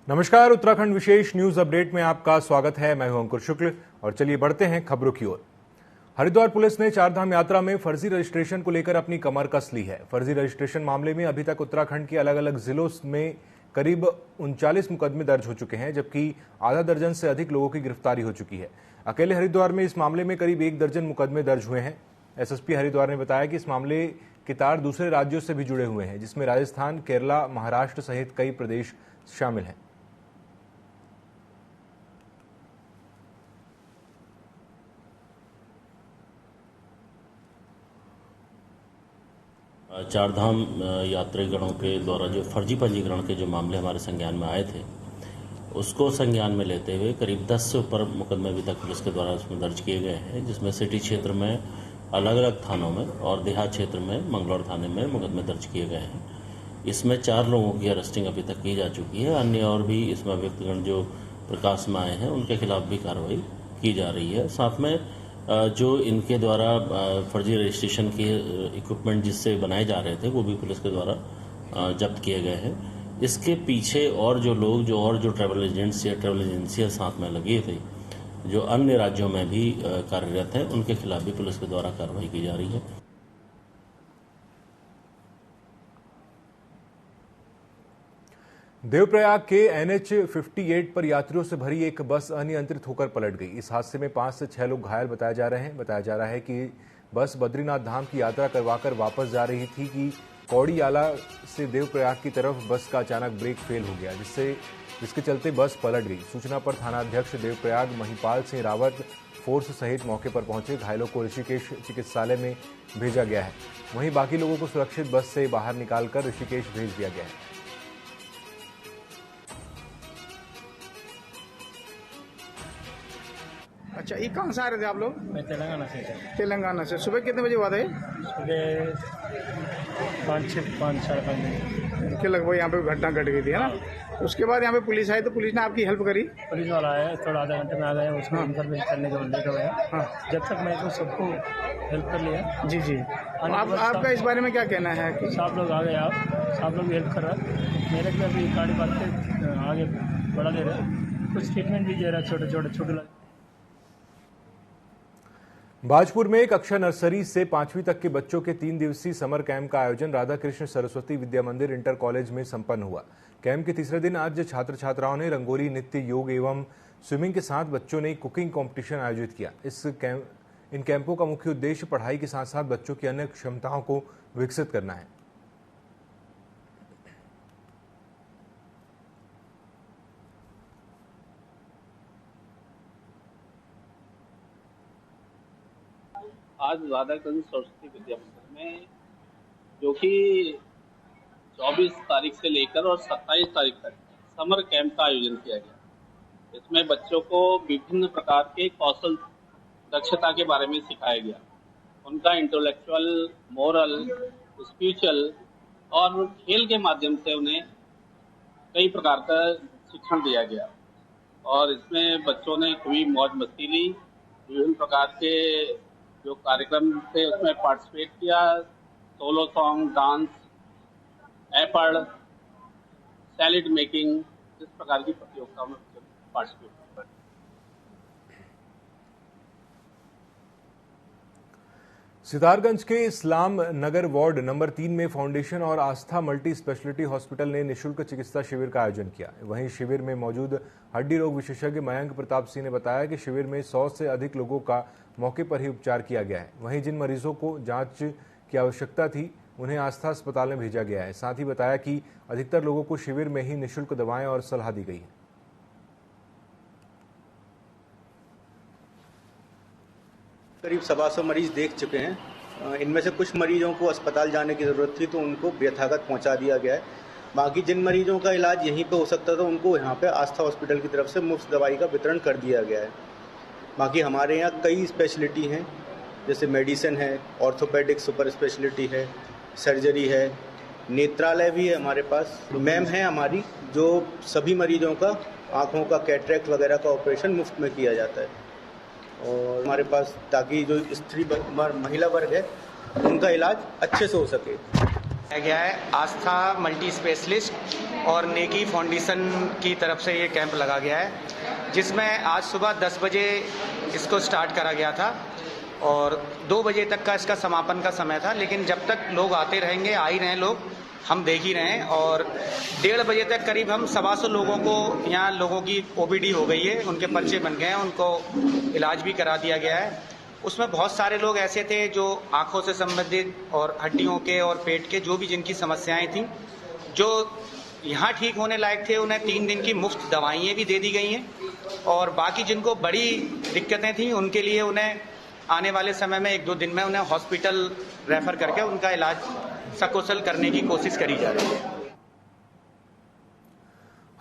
नमस्कार, उत्तराखंड विशेष news update में आपका स्वागत है। मैं हूं अंकुर शुक्ल और चलिए बढ़ते हैं खबरों की ओर। हरिद्वार पुलिस ने चारधाम यात्रा में फर्जी रजिस्ट्रेशन को लेकर अपनी कमर कस ली है। फर्जी रजिस्ट्रेशन मामले में अभी तक उत्तराखंड के अलग अलग जिलों में करीब 39 मुकदमे दर्ज हो चुके हैं, जबकि आधा दर्जन से अधिक लोगों की गिरफ्तारी हो चुकी है। अकेले हरिद्वार में इस मामले में करीब 1 दर्जन मुकदमे दर्ज हुए हैं। एसएसपी हरिद्वार ने बताया कि इस मामले के तार दूसरे राज्यों से भी जुड़े हुए हैं, जिसमें राजस्थान, केरला, महाराष्ट्र सहित कई प्रदेश शामिल हैं। चारधाम यात्रीगणों के द्वारा जो फर्जी पंजीकरण के जो मामले हमारे संज्ञान में आए थे, उसको संज्ञान में लेते हुए करीब 10 से ऊपर मुकदमे अभी तक पुलिस के द्वारा उसमें दर्ज किए गए हैं, जिसमें सिटी क्षेत्र में अलग अलग थानों में और देहात क्षेत्र में मंगलौर थाने में मुकदमे दर्ज किए गए हैं। इसमें 4 लोगों की अरेस्टिंग अभी तक की जा चुकी है। अन्य और भी इसमें व्यक्तिगण जो प्रकाश में आए हैं उनके खिलाफ भी कार्रवाई की जा रही है। साथ में जो इनके द्वारा फर्जी रजिस्ट्रेशन के इक्विपमेंट जिससे बनाए जा रहे थे वो भी पुलिस के द्वारा जब्त किए गए हैं। इसके पीछे और जो लोग जो ट्रैवल एजेंट्स या ट्रैवल एजेंसियां साथ में लगे थे, जो अन्य राज्यों में भी कार्यरत हैं, उनके खिलाफ भी पुलिस के द्वारा कार्रवाई की जा रही है। देवप्रयाग के NH 58 पर यात्रियों से भरी एक बस अनियंत्रित होकर पलट गई। इस हादसे में 5 से 6 लोग घायल बताया जा रहा है कि बस बद्रीनाथ धाम की यात्रा करवाकर वापस जा रही थी कि कौड़ियाला से देवप्रयाग की तरफ बस का अचानक ब्रेक फेल हो गया, जिसके चलते बस पलट गई। सूचना पर थानाध्यक्ष देवप्रयाग महिपाल सिंह रावत फोर्स सहित मौके पर पहुंचे। घायलों को ऋषिकेश चिकित्सालय में भेजा गया है। वहीं बाकी लोगों को सुरक्षित बस से बाहर निकालकर ऋषिकेश भेज दिया गया है। अच्छा, ये कहाँ से आ रहे थे आप लोग? मैं तेलंगाना से। तेलंगाना से। सुबह कितने बजे हुआ था ये? सुबह 5 साढ़े 5 बजे के लगभग यहाँ पे घटना घट गई थी, है ना? उसके बाद यहाँ पे पुलिस आई तो पुलिस ने आपकी हेल्प करी? पुलिस वाला आया, थोड़ा आधा घंटे में आ गया। उसको इन्फॉर्मेशन करने के बाद लेट हो गया। हाँ, जब तक मैं तो सबको हेल्प कर लिया। जी जी। आपका इस बारे में क्या कहना है? कि सब लोग आ गए, सब लोग हेल्प कर रहा है। मेरे को भी गाड़ी बात के आगे बढ़ा दे रहे, कुछ ट्रीटमेंट भी दे रहा है छोटे। बाजपुर में कक्षा नर्सरी से 5वीं तक के बच्चों के 3 दिवसीय समर कैंप का आयोजन राधा कृष्ण सरस्वती विद्या मंदिर इंटर कॉलेज में संपन्न हुआ। कैंप के तीसरे दिन आज छात्र छात्राओं ने रंगोली, नृत्य, योग एवं स्विमिंग के साथ बच्चों ने कुकिंग कंपटीशन आयोजित किया। इन कैंपों का मुख्य उद्देश्य पढ़ाई के साथ साथ बच्चों की अन्य क्षमताओं को विकसित करना है। आज राधाकृष्ण सरस्वती विद्या मंदिर में, जो कि 24 तारीख से लेकर और 27 तारीख तक समर कैंप का आयोजन किया गया। इसमें बच्चों को विभिन्न प्रकार के कौशल दक्षता के बारे में सिखाया गया। उनका इंटेलेक्चुअल, मोरल, स्पिरिचुअल और खेल के माध्यम से उन्हें कई प्रकार का शिक्षण दिया गया। और इसमें बच्चों ने खूब मौज मस्ती ली। विभिन्न प्रकार के जो कार्यक्रम थे उसमें पार्टिसिपेट किया। सोलो सॉन्ग, डांस, एपड़, सैलेड मेकिंग, इस प्रकार की प्रतियोगिताओं में पार्टिसिपेट किया। सितारगंज के इस्लाम नगर वार्ड नंबर 3 में फाउंडेशन और आस्था मल्टी स्पेशलिटी हॉस्पिटल ने निःशुल्क चिकित्सा शिविर का आयोजन किया। वहीं शिविर में मौजूद हड्डी रोग विशेषज्ञ मयंक प्रताप सिंह ने बताया कि शिविर में 100 से अधिक लोगों का मौके पर ही उपचार किया गया है। वहीं जिन मरीजों को जांच की आवश्यकता थी उन्हें आस्था अस्पताल में भेजा गया है। साथ ही बताया कि अधिकतर लोगों को शिविर में ही निःशुल्क दवाएं और सलाह दी गई है। करीब 125 मरीज देख चुके हैं। इनमें से कुछ मरीजों को अस्पताल जाने की ज़रूरत थी तो उनको यथावत पहुंचा दिया गया है। बाकी जिन मरीजों का इलाज यहीं पे हो सकता था उनको यहाँ पे आस्था हॉस्पिटल की तरफ से मुफ्त दवाई का वितरण कर दिया गया है। बाकी हमारे यहाँ कई स्पेशलिटी हैं, जैसे मेडिसिन है, ऑर्थोपेडिक सुपर स्पेशलिटी है, सर्जरी है, नेत्रालय भी है हमारे पास। मैम है हमारी जो सभी मरीजों का आँखों का कैटरेक्ट वगैरह का ऑपरेशन मुफ्त में किया जाता है। और हमारे पास ताकि जो महिला वर्ग है उनका इलाज अच्छे से हो सके। गया है। आस्था मल्टी स्पेशलिस्ट और नेकी फाउंडेशन की तरफ से ये कैंप लगा गया है, जिसमें आज सुबह 10 बजे इसको स्टार्ट करा गया था और 2 बजे तक का इसका समापन का समय था। लेकिन जब तक लोग आते रहेंगे, आ ही रहे लोग, हम देख ही रहे हैं। और 1:30 बजे तक करीब हम 125 लोगों को, यहाँ लोगों की ओपीडी हो गई है, उनके पर्चे बन गए हैं, उनको इलाज भी करा दिया गया है। उसमें बहुत सारे लोग ऐसे थे जो आंखों से संबंधित और हड्डियों के और पेट के जो भी जिनकी समस्याएं थी, जो यहाँ ठीक होने लायक थे, उन्हें 3 दिन की मुफ्त दवाइयाँ भी दे दी गई हैं। और बाकी जिनको बड़ी दिक्कतें थी, उनके लिए उन्हें आने वाले समय में 1-2 दिन में उन्हें हॉस्पिटल रेफर करके उनका इलाज सकुशल करने की कोशिश करी जा रही है।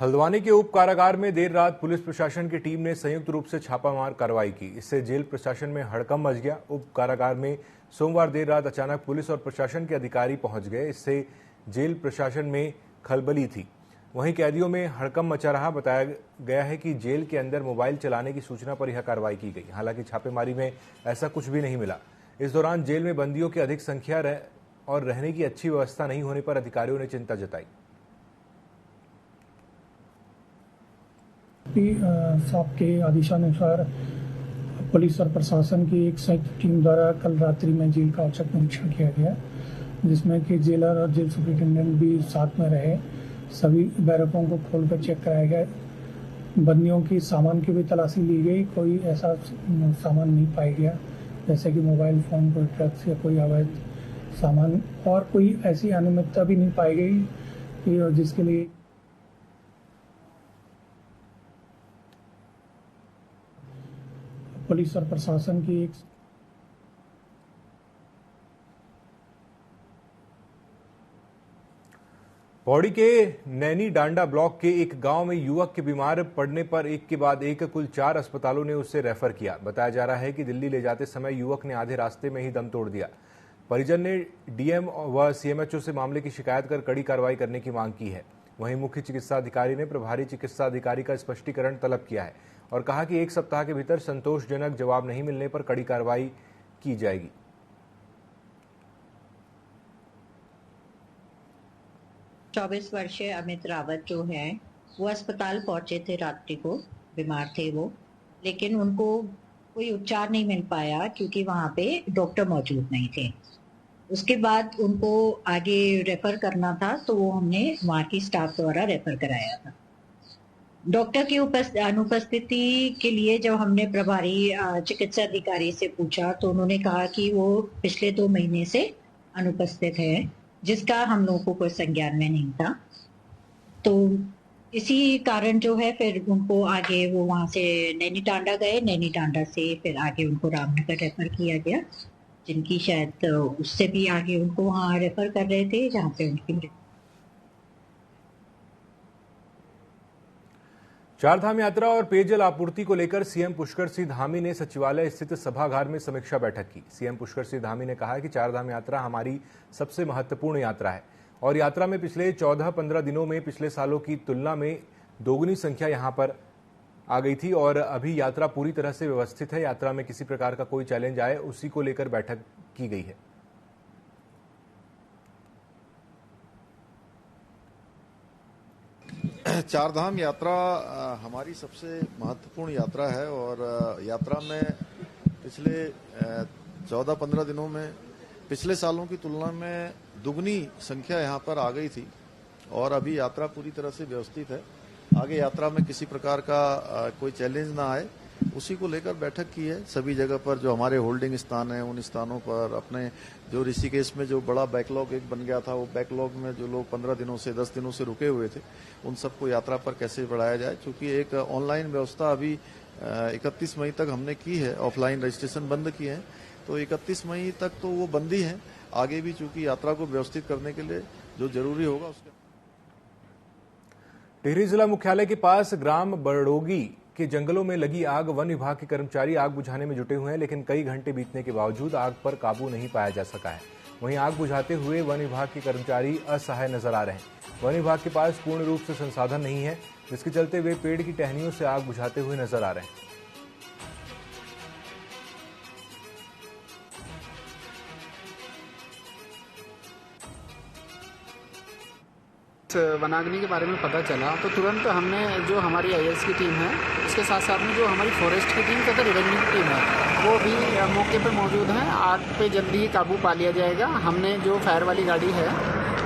हल्द्वानी के उप कारागार में देर रात पुलिस प्रशासन की टीम ने संयुक्त रूप से छापामार कार्रवाई की। इससे जेल प्रशासन में हड़कंप मच गया। उप कारागार में सोमवार देर रात अचानक पुलिस और प्रशासन के अधिकारी पहुंच गए। इससे जेल प्रशासन में खलबली थी। वहीं कैदियों में हड़कंप मचा रहा। बताया गया है कि जेल के अंदर मोबाइल चलाने की सूचना पर यह कार्रवाई की गई। हालांकि छापेमारी में ऐसा कुछ भी नहीं मिला। इस दौरान जेल में बंदियों की अधिक संख्या और रहने की अच्छी व्यवस्था नहीं होने पर अधिकारियों ने चिंता जताई। साहब के आदेशानुसार पुलिस और प्रशासन की एक संयुक्त टीम द्वारा कल रात्रि में जेल का औचक निरीक्षण किया गया, जिसमें कि जेलर और जेल सुपरिटेंडेंट भी साथ में रहे। सभी बैरकों को खोलकर चेक कराया गया। बंदियों की सामान की भी तलाशी ली गई। कोई ऐसा सामान नहीं पाया गया जैसे कि मोबाइल फोन, कोई ड्रग्स या कोई अवैध सामान, और कोई ऐसी अनियमितता भी नहीं पाई गई कि जिसके लिए पुलिस और प्रशासन की एक पौड़ी के नैनी डांडा ब्लॉक के एक गांव में युवक के बीमार पड़ने पर एक के बाद एक कुल 4 अस्पतालों ने उसे रेफर किया। बताया जा रहा है कि दिल्ली ले जाते समय युवक ने आधे रास्ते में ही दम तोड़ दिया। परिजन ने डीएम व सीएमएचओ से मामले की शिकायत कर कड़ी कार्रवाई करने की मांग की है। वहीं मुख्य चिकित्सा अधिकारी ने प्रभारी चिकित्सा अधिकारी का स्पष्टीकरण तलब किया है और कहा कि 1 सप्ताह के भीतर संतोषजनक जवाब नहीं मिलने पर कड़ी कार्रवाई की जाएगी। 24 वर्षीय अमित रावत जो है वो अस्पताल पहुंचे थे रात्रि को, बीमार थे वो, लेकिन उनको कोई उपचार नहीं मिल पाया क्योंकि वहां पे डॉक्टर मौजूद नहीं थे। उसके बाद उनको आगे रेफर करना था तो वो हमने वहाँ की स्टाफ द्वारा रेफर कराया था। डॉक्टर की अनुपस्थिति के लिए जब हमने प्रभारी चिकित्सा अधिकारी से पूछा तो उन्होंने कहा कि वो पिछले 2 महीने से अनुपस्थित है, जिसका हम लोगों को कोई संज्ञान में नहीं था। तो इसी कारण जो है फिर उनको आगे वो वहाँ से नैनी टांडा गए, नैनी टांडा से फिर आगे उनको रामनगर रेफर किया गया, जिनकी शायद उससे भी आगे उनको वहाँ रेफर कर रहे थे जहाँ पे उनकी। चारधाम यात्रा और पेयजल आपूर्ति को लेकर सीएम पुष्कर सिंह धामी ने सचिवालय स्थित सभागार में समीक्षा बैठक की। सीएम पुष्कर सिंह धामी ने कहा कि चारधाम यात्रा हमारी सबसे महत्वपूर्ण यात्रा है और यात्रा में पिछले 14-15 दिनों में पिछले सालों की तुलना में दोगुनी संख्या यहां पर आ गई थी और अभी यात्रा पूरी तरह से व्यवस्थित है। यात्रा में किसी प्रकार का कोई चैलेंज आए उसी को लेकर बैठक की गई है। चारधाम यात्रा हमारी सबसे महत्वपूर्ण यात्रा है और यात्रा में पिछले 14-15 दिनों में पिछले सालों की तुलना में दुगनी संख्या यहाँ पर आ गई थी और अभी यात्रा पूरी तरह से व्यवस्थित है। आगे यात्रा में किसी प्रकार का कोई चैलेंज ना आए उसी को लेकर बैठक की है। सभी जगह पर जो हमारे होल्डिंग स्थान है उन स्थानों पर अपने जो ऋषिकेश में जो बड़ा बैकलॉग एक बन गया था, वो बैकलॉग में जो लोग 15 दिनों से 10 दिनों से रुके हुए थे उन सबको यात्रा पर कैसे बढ़ाया जाए, क्योंकि एक ऑनलाइन व्यवस्था अभी 31 मई तक हमने की है, ऑफलाइन रजिस्ट्रेशन बंद किए हैं, तो 31 मई तक तो वो बंदी है। आगे भी चूंकि यात्रा को व्यवस्थित करने के लिए जो जरूरी होगा उसके। टिहरी जिला मुख्यालय के पास ग्राम बड़ोगी के जंगलों में लगी आग, वन विभाग के कर्मचारी आग बुझाने में जुटे हुए हैं, लेकिन कई घंटे बीतने के बावजूद आग पर काबू नहीं पाया जा सका है। वहीं आग बुझाते हुए वन विभाग के कर्मचारी असहाय नजर आ रहे हैं। वन विभाग के पास पूर्ण रूप से संसाधन नहीं है, जिसके चलते वे पेड़ की टहनियों से आग बुझाते हुए नजर आ रहे हैं। वनाग्नि के बारे में पता चला तो तुरंत हमने जो हमारी आईएएस की टीम है उसके साथ साथ में जो हमारी फॉरेस्ट की टीम तथा रेवेन्यू की टीम है वो भी मौके पर मौजूद है। आग पे जल्दी ही काबू पा लिया जाएगा। हमने जो फायर वाली गाड़ी है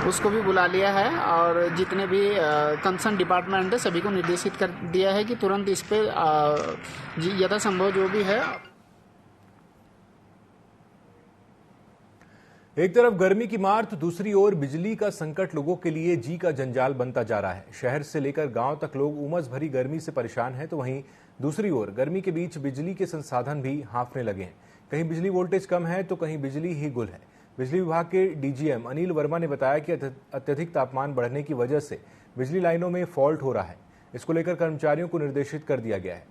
उसको भी बुला लिया है और जितने भी कंसर्न डिपार्टमेंट है सभी को निर्देशित कर दिया है कि तुरंत इस पर यथासंभव जो भी है। एक तरफ गर्मी की मार तो दूसरी ओर बिजली का संकट लोगों के लिए जी का जंजाल बनता जा रहा है। शहर से लेकर गांव तक लोग उमस भरी गर्मी से परेशान हैं, तो वहीं दूसरी ओर गर्मी के बीच बिजली के संसाधन भी हांफने लगे हैं। कहीं बिजली वोल्टेज कम है तो कहीं बिजली ही गुल है। बिजली विभाग के डीजीएम अनिल वर्मा ने बताया कि अत्यधिक तापमान बढ़ने की वजह से बिजली लाइनों में फॉल्ट हो रहा है। इसको लेकर कर्मचारियों को निर्देशित कर दिया गया है।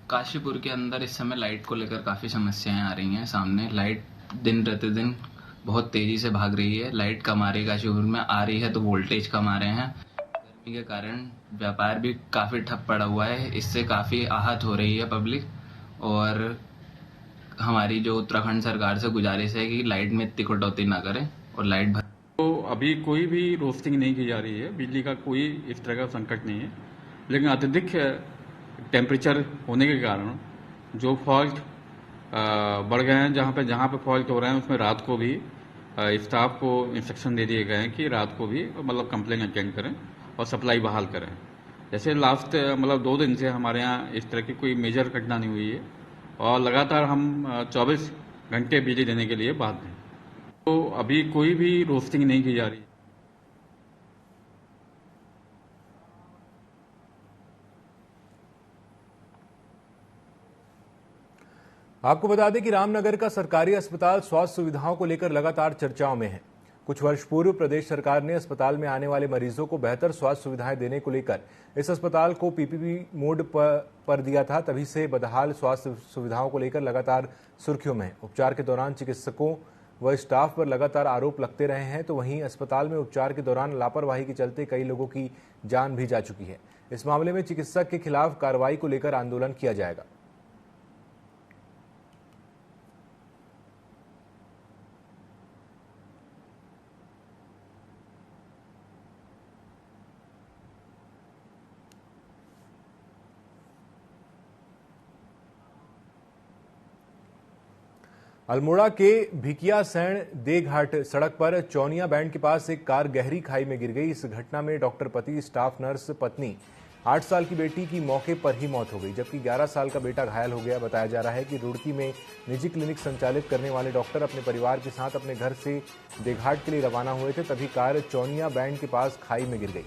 काशीपुर के अंदर इस समय लाइट को लेकर काफ़ी समस्याएं आ रही हैं सामने। लाइट दिन प्रतिदिन बहुत तेज़ी से भाग रही है। लाइट कम आ रही है काशीपुर में, आ रही है तो वोल्टेज कम आ रहे हैं। गर्मी के कारण व्यापार भी काफ़ी ठप पड़ा हुआ है। इससे काफ़ी आहत हो रही है पब्लिक। और हमारी जो उत्तराखंड सरकार से गुजारिश है कि लाइट में इतनी कटौती ना करें और लाइट भर। तो अभी कोई भी रोस्टिंग नहीं की जा रही है। बिजली का कोई इस तरह का संकट नहीं है, लेकिन अत्यधिक टेम्परेचर होने के कारण जो फॉल्ट बढ़ गए हैं, जहाँ पे फॉल्ट हो रहे हैं उसमें रात को भी स्टाफ को इंस्ट्रक्शन दे दिए गए हैं कि रात को भी मतलब कंप्लेन अटेंड करें और सप्लाई बहाल करें। जैसे लास्ट 2 दिन से हमारे यहाँ इस तरह की कोई मेजर घटना नहीं हुई है और लगातार हम 24 घंटे बिजली देने के लिए बाध्य हैं। तो अभी कोई भी रोस्टिंग नहीं की जा रही। आपको बता दें कि रामनगर का सरकारी अस्पताल स्वास्थ्य सुविधाओं को लेकर लगातार चर्चाओं में है। कुछ वर्ष पूर्व प्रदेश सरकार ने अस्पताल में आने वाले मरीजों को बेहतर स्वास्थ्य सुविधाएं देने को लेकर इस अस्पताल को पीपीपी मोड पर दिया था। तभी से बदहाल स्वास्थ्य सुविधाओं को लेकर लगातार सुर्खियों में है। उपचार के दौरान चिकित्सकों व स्टाफ पर लगातार आरोप लगते रहे हैं, तो वहीं अस्पताल में उपचार के दौरान लापरवाही के चलते कई लोगों की जान भी जा चुकी है। इस मामले में चिकित्सक के खिलाफ कार्रवाई को लेकर आंदोलन किया जाएगा। अल्मोड़ा के भिकियासैण देघाट सड़क पर चौनिया बैंड के पास एक कार गहरी खाई में गिर गई। इस घटना में डॉक्टर पति, स्टाफ नर्स, पत्नी, 8 साल की बेटी की मौके पर ही मौत हो गई, जबकि 11 साल का बेटा घायल हो गया। बताया जा रहा है कि रुड़की में निजी क्लिनिक संचालित करने वाले डॉक्टर अपने परिवार के साथ अपने घर से देघाट के लिए रवाना हुए थे, तभी कार चौनिया बैंड के पास खाई में गिर गई।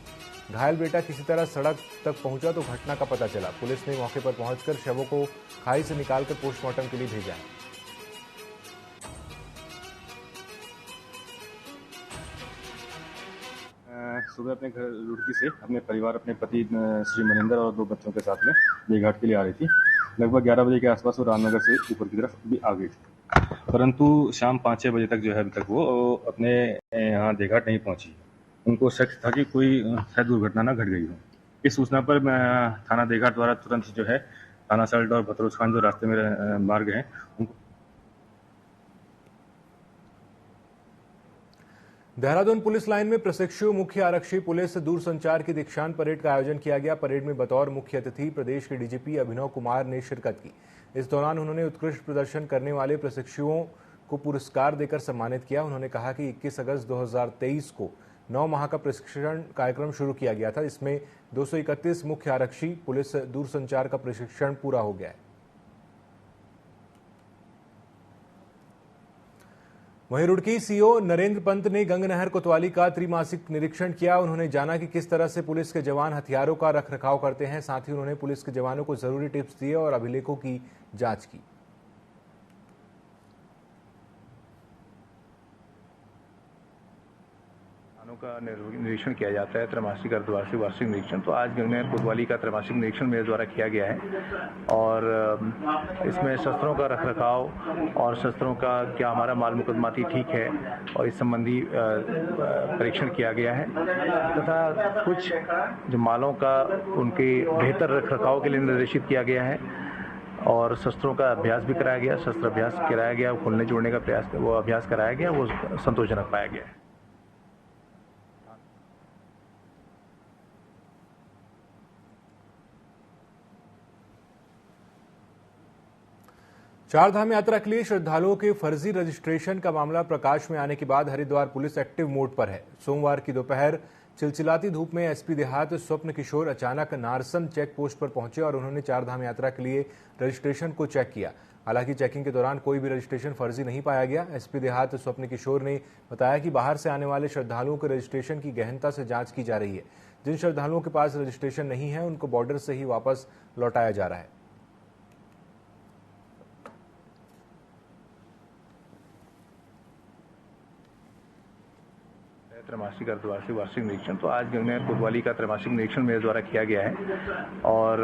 घायल बेटा किसी तरह सड़क तक पहुंचा तो घटना का पता चला। पुलिस ने मौके पर पहुंचकर शवों को खाई से निकालकर पोस्टमार्टम के लिए भेजा है। सुबह अपने घर रुड़की से अपने परिवार, अपने पति श्री मनिंदर और 2 बच्चों के साथ में देघाट के लिए आ रही थी। लगभग 11 बजे के आसपास वो रामनगर से ऊपर की तरफ भी आ गई थी, परंतु शाम 5-6 बजे तक जो है अभी तक वो अपने यहाँ देघाट नहीं पहुंची। उनको शक था कि कोई शायद दुर्घटना न घट गई हो। इस सूचना पर थाना देघाट द्वारा तुरंत जो है थाना सल्ट और भतरोज खान जो रास्ते में मार्ग हैं उनको। देहरादून पुलिस लाइन में प्रशिक्षु मुख्य आरक्षी पुलिस दूरसंचार की दीक्षांत परेड का आयोजन किया गया। परेड में बतौर मुख्य अतिथि प्रदेश के डीजीपी अभिनव कुमार ने शिरकत की। इस दौरान उन्होंने उत्कृष्ट प्रदर्शन करने वाले प्रशिक्षुओं को पुरस्कार देकर सम्मानित किया। उन्होंने कहा कि 21 अगस्त 2023 को 9 माह का प्रशिक्षण कार्यक्रम शुरू किया गया था। इसमें 231 मुख्य आरक्षी पुलिस दूरसंचार का प्रशिक्षण पूरा हो गया है। वहीं रुड़की सीओ नरेंद्र पंत ने गंगनहर कोतवाली का त्रिमासिक निरीक्षण किया। उन्होंने जाना कि किस तरह से पुलिस के जवान हथियारों का रखरखाव करते हैं। साथ ही उन्होंने पुलिस के जवानों को जरूरी टिप्स दिए और अभिलेखों की जांच की। का निरीक्षण किया जाता है, त्रैमासिक, अर्धवार्षिक, वार्षिक निरीक्षण। तो आज गंगनहर कोतवाली का त्रैमासिक निरीक्षण मेरे द्वारा किया गया है और इसमें शस्त्रों का रखरखाव और शस्त्रों का क्या हमारा माल मुकदमाती ठीक है और इस संबंधी परीक्षण किया गया है तथा कुछ जो मालों का उनके बेहतर रखरखाव के लिए निर्देशित किया गया है और शस्त्रों का अभ्यास भी कराया गया, शस्त्र अभ्यास कराया गया, खोलने जोड़ने का प्रयास वो अभ्यास कराया गया, वो संतोषजनक पाया गया है। चारधाम यात्रा के लिए श्रद्धालुओं के फर्जी रजिस्ट्रेशन का मामला प्रकाश में आने के बाद हरिद्वार पुलिस एक्टिव मोड पर है। सोमवार की दोपहर चिलचिलाती धूप में एसपी देहात स्वप्न किशोर अचानक नारसन चेक पोस्ट पर पहुंचे और उन्होंने चारधाम यात्रा के लिए रजिस्ट्रेशन को चेक किया। हालांकि चेकिंग के दौरान कोई भी रजिस्ट्रेशन फर्जी नहीं पाया गया। एसपी देहात स्वप्न किशोर ने बताया कि बाहर से आने वाले श्रद्धालुओं के रजिस्ट्रेशन की गहनता से जांच की जा रही है। जिन श्रद्धालुओं के पास रजिस्ट्रेशन नहीं है उनको बॉर्डर से ही वापस लौटाया जा रहा है। त्रैमासिक अर्धवार्षिक वार्षिक निरीक्षण तो आज गंगनहर कोतवाली का त्रैमासिक निरीक्षण मेरे द्वारा किया गया है और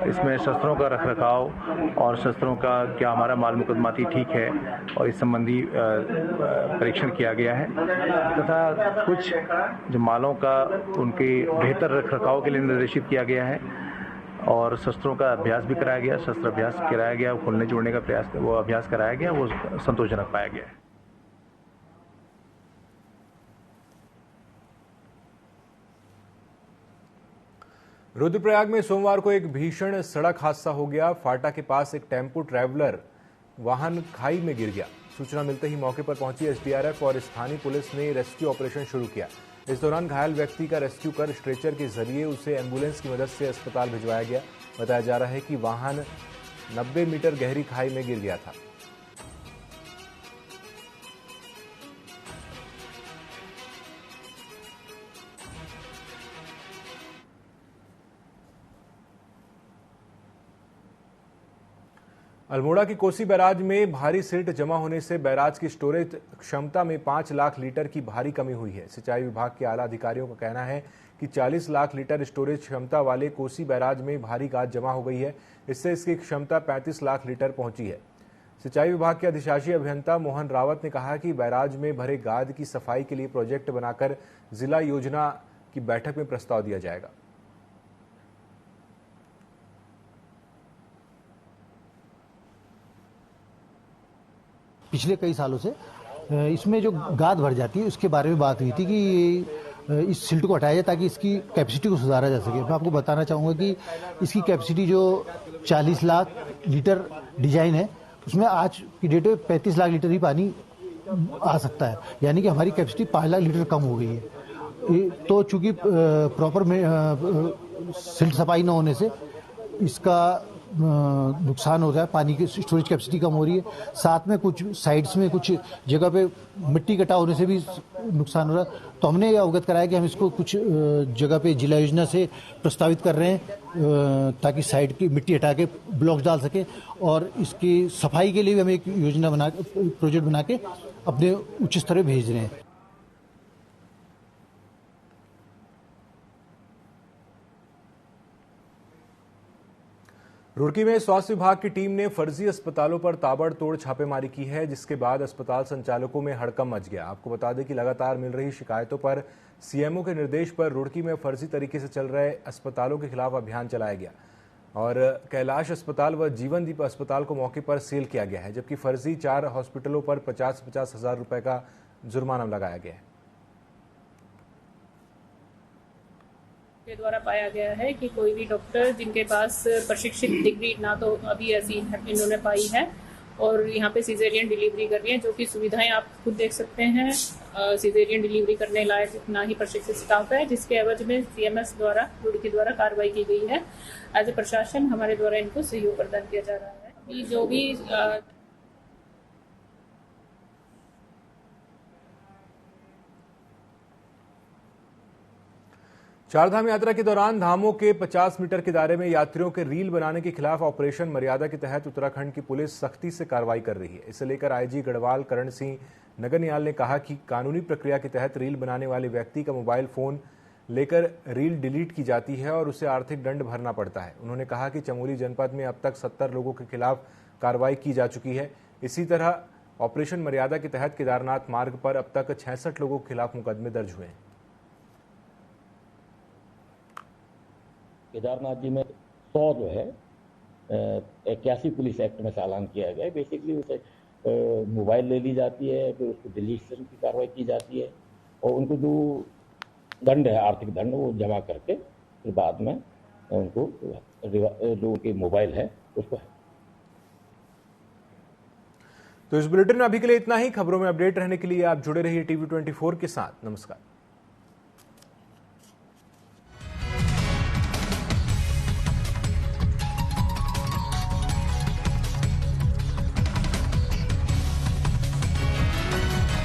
इसमें शस्त्रों का रखरखाव और शस्त्रों का क्या हमारा माल मुकदमाती ठीक है और इस संबंधी परीक्षण किया गया है तथा कुछ जो मालों का उनके बेहतर रखरखाव के लिए निर्देशित किया गया है और शस्त्रों का अभ्यास भी कराया गया, शस्त्र अभ्यास कराया गया, खोलने जोड़ने का प्रयास वो अभ्यास कराया गया, वो संतोषजनक पाया गया है। रुद्रप्रयाग में सोमवार को एक भीषण सड़क हादसा हो गया। फाटा के पास एक टेम्पो ट्रैवलर वाहन खाई में गिर गया। सूचना मिलते ही मौके पर पहुंची एसडीआरएफ और स्थानीय पुलिस ने रेस्क्यू ऑपरेशन शुरू किया। इस दौरान घायल व्यक्ति का रेस्क्यू कर स्ट्रेचर के जरिए उसे एम्बुलेंस की मदद से अस्पताल भिजवाया गया। बताया जा रहा है कि वाहन 90 मीटर गहरी खाई में गिर गया था। अल्मोड़ा की कोसी बैराज में भारी सिल्ट जमा होने से बैराज की स्टोरेज क्षमता में 5 लाख लीटर की भारी कमी हुई है। सिंचाई विभाग के आला अधिकारियों का कहना है कि 40 लाख लीटर स्टोरेज क्षमता वाले कोसी बैराज में भारी गाद जमा हो गई है। इससे इसकी क्षमता 35 लाख लीटर पहुंची है। सिंचाई विभाग के अधिशासी अभियंता मोहन रावत ने कहा कि बैराज में भरे गाद की सफाई के लिए प्रोजेक्ट बनाकर जिला योजना की बैठक में प्रस्ताव दिया जाएगा। पिछले कई सालों से इसमें जो गाद भर जाती है उसके बारे में बात हुई थी कि इस सिल्ट को हटाया जाए ताकि इसकी कैपेसिटी को सुधारा जा सके। मैं आपको बताना चाहूँगा कि इसकी कैपेसिटी जो 40 लाख लीटर डिजाइन है उसमें आज की डेट में 35 लाख लीटर ही पानी आ सकता है, यानी कि हमारी कैपेसिटी 5 लाख लीटर कम हो गई है। तो चूंकि प्रॉपर सिल्ट सफाई न होने से इसका नुकसान हो रहा है, पानी की स्टोरेज कैपेसिटी कम हो रही है। साथ में कुछ साइड्स में कुछ जगह पे मिट्टी कटा होने से भी नुकसान हो रहा है। तो हमने ये अवगत कराया कि हम इसको कुछ जगह पे जिला योजना से प्रस्तावित कर रहे हैं ताकि साइड की मिट्टी हटा के ब्लॉक्स डाल सके और इसकी सफाई के लिए भी हम एक योजना बना प्रोजेक्ट बना के अपने उच्च स्तर पर भेज रहे हैं। रुड़की में स्वास्थ्य विभाग की टीम ने फर्जी अस्पतालों पर ताबड़तोड़ छापेमारी की है, जिसके बाद अस्पताल संचालकों में हड़कंप मच गया। आपको बता दें कि लगातार मिल रही शिकायतों पर सीएमओ के निर्देश पर रुड़की में फर्जी तरीके से चल रहे अस्पतालों के खिलाफ अभियान चलाया गया और कैलाश अस्पताल व जीवनदीप अस्पताल को मौके पर सील किया गया है, जबकि फर्जी 4 हॉस्पिटलों पर 50-50 हजार रुपए का जुर्माना लगाया गया है। के द्वारा पाया गया है कि कोई भी डॉक्टर जिनके पास प्रशिक्षित डिग्री ना तो अभी ऐसी इन्होंने पाई है और यहाँ पे सिजेरियन डिलीवरी कर रही है, जो कि सुविधाएं आप खुद देख सकते हैं। सिजेरियन डिलीवरी करने लायक इतना ही प्रशिक्षित स्टाफ है, जिसके एवज में सीएमएस द्वारा रुड़की द्वारा कार्रवाई की गई है। एज ए प्रशासन हमारे द्वारा इनको सहयोग प्रदान किया जा रहा है कि जो भी चारधाम यात्रा के दौरान धामों के 50 मीटर के दायरे में यात्रियों के रील बनाने के खिलाफ ऑपरेशन मर्यादा के तहत उत्तराखंड की पुलिस सख्ती से कार्रवाई कर रही है। इसे लेकर आईजी गढ़वाल करण सिंह नगरनियाल ने कहा कि कानूनी प्रक्रिया के तहत रील बनाने वाले व्यक्ति का मोबाइल फोन लेकर रील डिलीट की जाती है और उसे आर्थिक दंड भरना पड़ता है। उन्होंने कहा कि चमोली जनपद में अब तक 70 लोगों के खिलाफ कार्रवाई की जा चुकी है। इसी तरह ऑपरेशन मर्यादा के तहत केदारनाथ मार्ग पर अब तक 66 लोगों के खिलाफ मुकदमे दर्ज हुए हैं। केदारनाथ जी में 100 जो है 81 पुलिस एक्ट में चालान किया गया है। बेसिकली उसे मोबाइल ले ली जाती है, फिर उसको डिलीशन की कार्रवाई की जाती है और उनको जो दंड है, आर्थिक दंड, वो जमा करके फिर बाद में उनको लोगों के मोबाइल है उसको है। तो इस बुलेटिन में अभी के लिए इतना ही। खबरों में अपडेट रहने के लिए आप जुड़े रहिए TV24 के साथ। नमस्कार।